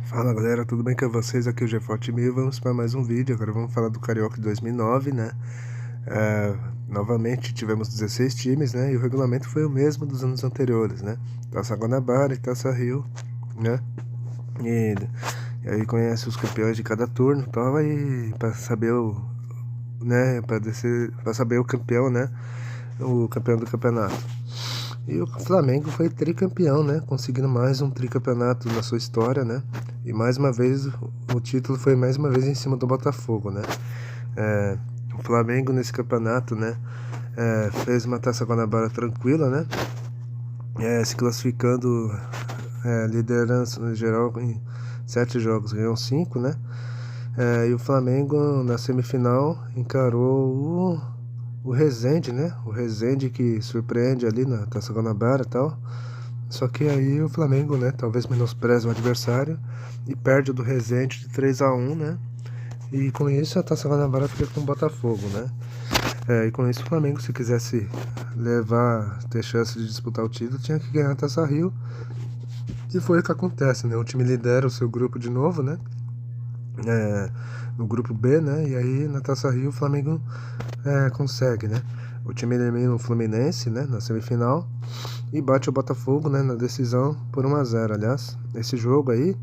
Fala galera, tudo bem com vocês? Aqui é o GFOTMI, vamos para mais um vídeo. Agora vamos falar do Carioca de 2009, né? Novamente tivemos 16 times, né? E o regulamento foi o mesmo dos anos anteriores, né? Taça Guanabara e Taça Rio, né? E aí conhece os campeões de cada turno e tal, e para saber o, né? Para saber o campeão, né? O campeão do campeonato. E o Flamengo foi tricampeão, né? Conseguindo mais um tricampeonato na sua história, né? E mais uma vez, o título foi mais uma vez em cima do Botafogo, né? O Flamengo nesse campeonato, né? Fez uma Taça Guanabara tranquila, né? Se classificando liderança no geral em 7 jogos, ganhou 5, né? E o Flamengo na semifinal encarou o Resende, né? O Resende que surpreende ali na Taça Guanabara e tal. Só que aí o Flamengo, né? Talvez menospreze o adversário e perde do Resende de 3-1, né? E com isso a Taça Guanabara fica com o Botafogo, né? E com isso o Flamengo, se quisesse ter chance de disputar o título, tinha que ganhar a Taça Rio. E foi o que acontece, né? O time lidera o seu grupo de novo, né? No grupo B, né? E aí na Taça Rio o Flamengo consegue, né? O time elimina o Fluminense, né? Na semifinal e bate o Botafogo, né? Na decisão por 1-0. Aliás, esse jogo aí,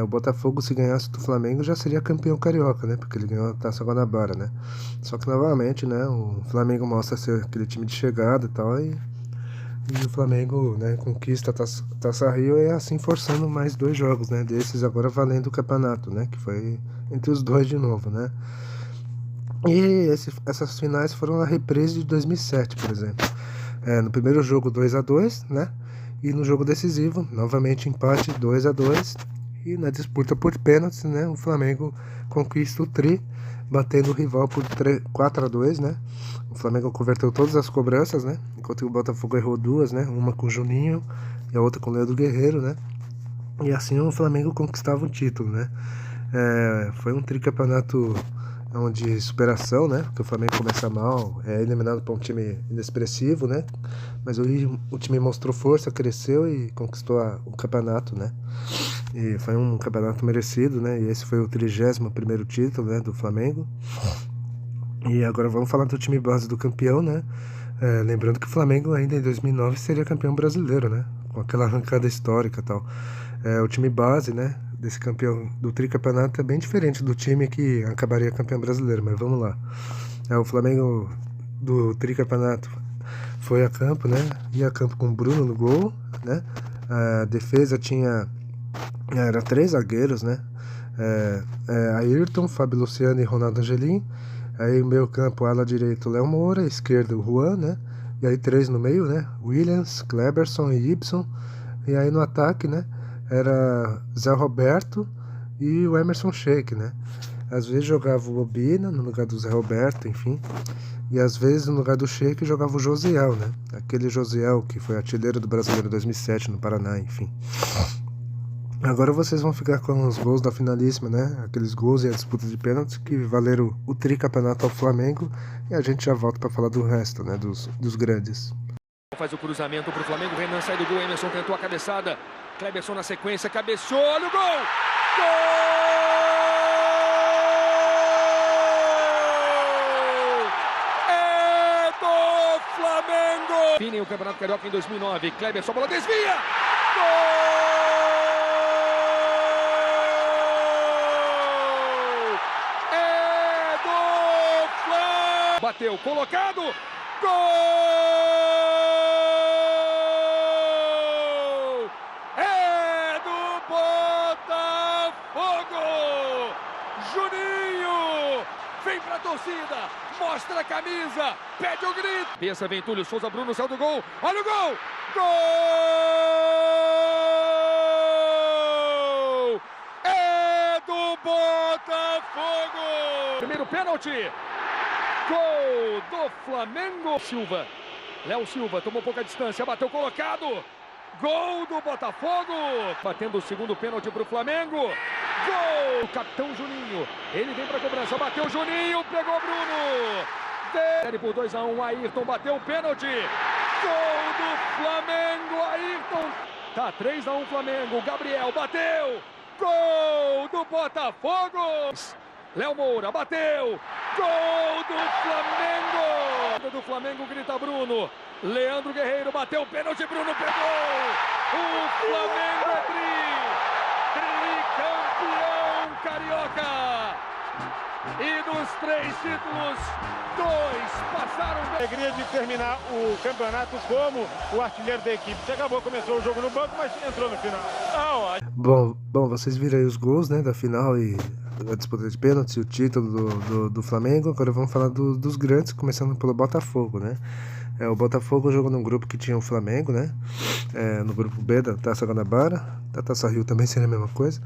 o Botafogo, se ganhasse do Flamengo, já seria campeão carioca, né? Porque ele ganhou a Taça Guanabara, né? Só que novamente, né? O Flamengo mostra ser aquele time de chegada e tal, e o Flamengo, né, conquista a Taça Rio e assim forçando mais 2 jogos, né, desses agora valendo o campeonato, né, que foi entre os dois de novo, né. E essas finais foram a reprise de 2007, por exemplo. No primeiro jogo 2-2, né, e no jogo decisivo, novamente empate 2-2, e na disputa por pênaltis, né, o Flamengo conquista o tri, batendo o rival por 4-2, né. O Flamengo converteu todas as cobranças, né, enquanto o Botafogo errou 2, né, uma com o Juninho e a outra com o Leandro Guerreiro, né. E assim o Flamengo conquistava o título, né. Foi um tricampeonato de superação, né, porque o Flamengo começa mal, é eliminado por um time inexpressivo, né, mas o time mostrou força, cresceu e conquistou o campeonato, né. E foi um campeonato merecido, né? E esse foi o 31º título, né, do Flamengo. E agora vamos falar do time base do campeão, né? Lembrando que o Flamengo ainda em 2009 seria campeão brasileiro, né? Com aquela arrancada histórica e tal. O time base, né, desse campeão do tricampeonato é bem diferente do time que acabaria campeão brasileiro, mas vamos lá. O Flamengo do tricampeonato foi a campo, né? Ia a campo com o Bruno no gol, né? A defesa era 3 zagueiros, né? Ayrton, Fábio Luciano e Ronaldo Angelim. Aí meio campo, ala direito, Léo Moura, esquerda, o Juan, né? E aí 3 no meio, né? Williams, Kleberson e Ibson. E aí no ataque, né? Era Zé Roberto e o Emerson Sheik, né? Às vezes jogava o Obina no lugar do Zé Roberto, enfim. E às vezes no lugar do Sheik jogava o Josiel, né? Aquele Josiel que foi artilheiro do Brasileiro 2007 no Paraná, enfim. Agora vocês vão ficar com os gols da finalíssima, né? Aqueles gols e a disputa de pênaltis que valeram o tricampeonato ao Flamengo. E a gente já volta para falar do resto, né? Dos grandes. Faz o cruzamento para o Flamengo. Renan sai do gol. Emerson tentou a cabeçada. Kleberson na sequência. Cabeçou. Olha o gol! Gol! É do Flamengo! Finem o Campeonato Carioca em 2009. Kleberson, a bola desvia! Gol! Bateu, colocado, gol! É do Botafogo! Juninho vem pra torcida, mostra a camisa, pede o grito. Pensa, vem Túlio Souza, Bruno, céu do gol, olha o gol! Gol! É do Botafogo! Primeiro pênalti. Gol do Flamengo. Silva, Léo Silva tomou pouca distância, bateu colocado. Gol do Botafogo. Batendo o segundo pênalti para o Flamengo. Gol! O capitão Juninho, ele vem para a cobrança, bateu Juninho, pegou Bruno. Série por 2-1, Ayrton bateu o pênalti. Gol do Flamengo, Ayrton. Tá 3-1 Flamengo, Gabriel bateu. Gol do Botafogo! Léo Moura bateu! Gol do Flamengo! Do Flamengo grita Bruno. Leandro Guerreiro bateu o pênalti, Bruno pegou! O Flamengo é tricampeão carioca! E dos 3 títulos, 2 passaram. A alegria de terminar o campeonato como o artilheiro da equipe. Se acabou, começou o jogo no banco, mas entrou no final. Bom, vocês viram aí os gols, né, da final e a disputa de pênaltis e o título do Flamengo. Agora vamos falar dos grandes, começando pelo Botafogo, né? O Botafogo jogou num grupo que tinha o Flamengo, né? No grupo B da Taça Guanabara, da Taça Rio também seria a mesma coisa.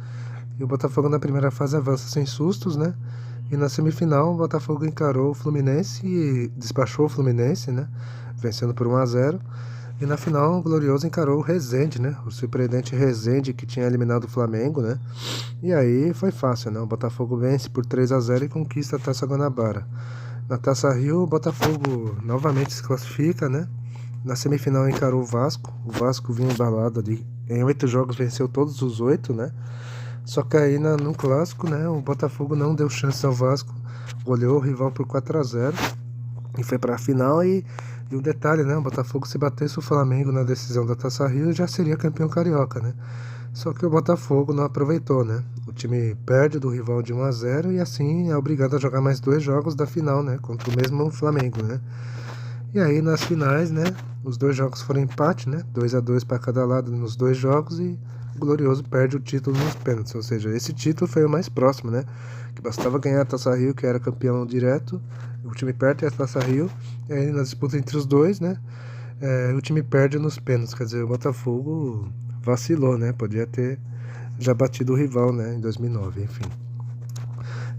E o Botafogo na primeira fase avança sem sustos, né? E na semifinal o Botafogo encarou o Fluminense e despachou o Fluminense, né? Vencendo por 1-0. E na final o Glorioso encarou o Resende, né? O surpreendente Resende que tinha eliminado o Flamengo, né? E aí foi fácil, né? O Botafogo vence por 3-0 e conquista a Taça Guanabara. Na Taça Rio o Botafogo novamente se classifica, né? Na semifinal encarou o Vasco. O Vasco vinha embalado ali. Em 8 jogos venceu todos os 8, né? Só que aí no clássico, né, o Botafogo não deu chance ao Vasco, goleou o rival por 4-0 e foi para a final. E um detalhe, né, o Botafogo se batesse o Flamengo na decisão da Taça Rio já seria campeão carioca, né? Só que o Botafogo não aproveitou, né? O time perde do rival de 1-0 e assim é obrigado a jogar mais 2 jogos da final, né, contra o mesmo Flamengo, né? E aí nas finais, né, os 2 jogos foram empate, né, 2-2 para cada lado nos 2 jogos e o Glorioso perde o título nos pênaltis, ou seja, esse título foi o mais próximo, né? Que bastava ganhar a Taça Rio, que era campeão direto, o time perde a Taça Rio, e aí na disputa entre os dois, né? O time perde nos pênaltis, quer dizer, o Botafogo vacilou, né? Podia ter já batido o rival, né? Em 2009, enfim.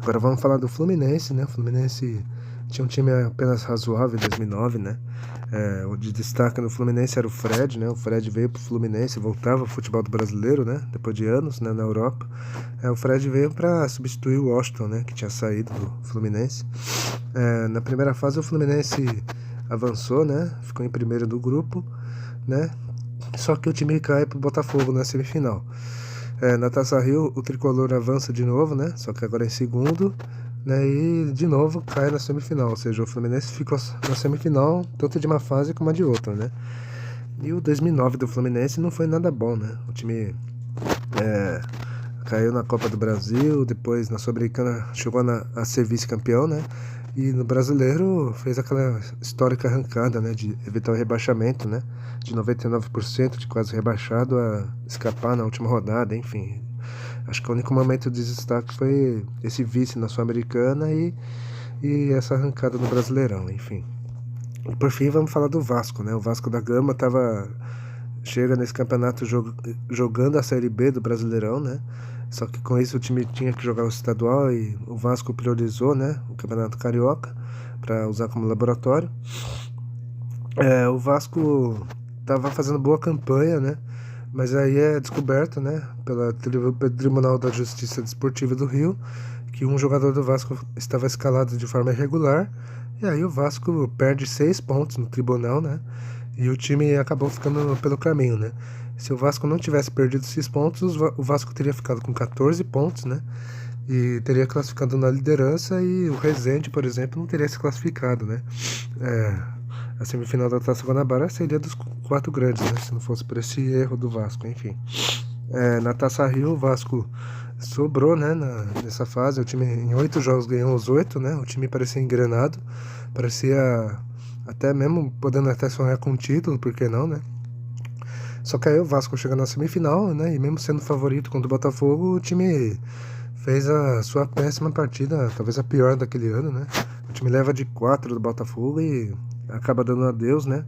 Agora vamos falar do Fluminense, né? O Fluminense tinha um time apenas razoável em 2009, né? O de destaque no Fluminense era o Fred, né? O Fred veio pro Fluminense, voltava ao futebol do brasileiro, né? Depois de anos, né? Na Europa. O Fred veio para substituir o Washington, né? Que tinha saído do Fluminense. Na primeira fase o Fluminense avançou, né? Ficou em primeiro do grupo, né? Só que o time cai pro Botafogo na semifinal. Na Taça Rio o tricolor avança de novo, né? Só que agora em segundo, né, e de novo cai na semifinal, ou seja, o Fluminense ficou na semifinal tanto de uma fase como a de outra, né? E o 2009 do Fluminense não foi nada bom, né? O time caiu na Copa do Brasil, depois na Sul-Americana chegou a ser vice-campeão, né? E no Brasileiro fez aquela histórica arrancada, né, de evitar o rebaixamento, né? De 99% de quase rebaixado a escapar na última rodada, enfim. Acho que o único momento de destaque foi esse vice na Sul-Americana e essa arrancada no Brasileirão, enfim. E por fim vamos falar do Vasco, né? O Vasco da Gama chega nesse campeonato jogando a Série B do Brasileirão, né? Só que com isso o time tinha que jogar o estadual e o Vasco priorizou, né, o Campeonato Carioca para usar como laboratório. O Vasco estava fazendo boa campanha, né? Mas aí é descoberto, né, pelo Tribunal da Justiça Desportiva do Rio, que um jogador do Vasco estava escalado de forma irregular, e aí o Vasco perde 6 pontos no tribunal, né, e o time acabou ficando pelo caminho, né. Se o Vasco não tivesse perdido 6 pontos, o Vasco teria ficado com 14 pontos, né, e teria classificado na liderança, e o Resende, por exemplo, não teria se classificado, né. A semifinal da Taça Guanabara seria dos 4 grandes, né? Se não fosse por esse erro do Vasco, enfim. Na Taça Rio, o Vasco sobrou, né? Nessa fase, o time em 8 jogos ganhou os 8, né? O time parecia engrenado, parecia até mesmo podendo até sonhar com o título, por que não, né? Só que aí o Vasco chega na semifinal, né? E mesmo sendo favorito contra o Botafogo, o time fez a sua péssima partida, talvez a pior daquele ano, né? O time leva de 4 do Botafogo e acaba dando adeus, né?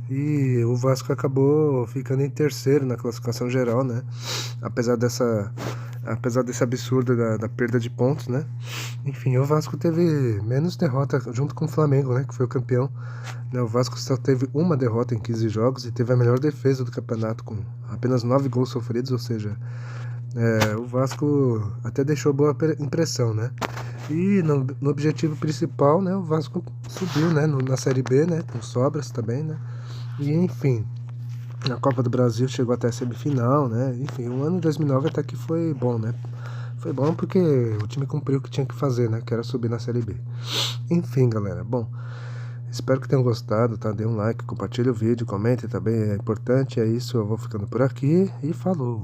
E o Vasco acabou ficando em terceiro na classificação geral, né? Apesar desse absurdo da perda de pontos, né? Enfim, o Vasco teve menos derrota junto com o Flamengo, né? Que foi o campeão. O Vasco só teve uma derrota em 15 jogos e teve a melhor defesa do campeonato com apenas 9 gols sofridos, ou seja, o Vasco até deixou boa impressão, né? E no objetivo principal, né, o Vasco subiu, né, na Série B, né, com sobras também, né, e enfim, Na Copa do Brasil chegou até a semifinal, né? Enfim, o ano de 2009 até que foi bom, né? Foi bom porque o time cumpriu o que tinha que fazer, né? Que era subir na Série B. Enfim, galera. Bom, espero que tenham gostado, tá? Dê um like, compartilhe o vídeo, comente também, é importante. É isso, eu vou ficando por aqui e falou!